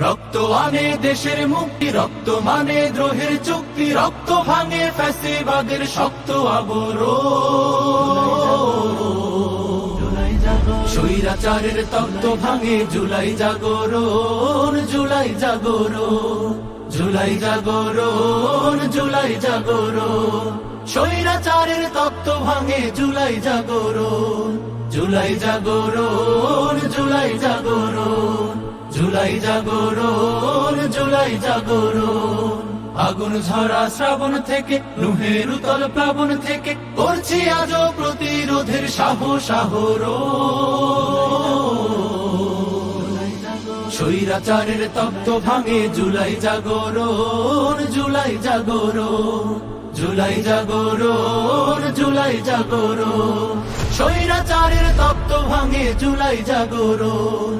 রক্ত আনে দেশের মুক্তি, রক্ত মানে দ্রোহের চুক্তি, রক্ত ভাঙে ফ্যাসিবাদের শক্ত আবরণ। স্বৈরাচারের তত্ত্ব ভাঙে জুলাই জাগরণ, জুলাই জাগরণ, জুলাই জাগরণ, জুলাই জাগরণ। স্বৈরাচারের তত্ত্ব ভাঙে জুলাই জাগরণ, জুলাই জাগরণ, জুলাই জাগরণ, জুলাই জাগরণ, জুলাই জাগরণ। আগুন ঝরা শ্রাবণ থেকে, নুহের উতল প্লাবন থেকে, করছি আজও প্রতিরোধের সাহস আহরণ। স্বৈরাচারের তত্ত্ব ভাঙে জুলাই জাগরণ, জুলাই জাগরণ, জুলাই জাগরণ, জুলাই জাগরণ। স্বৈরাচারের তত্ত্ব ভাঙে জুলাই জাগরণ,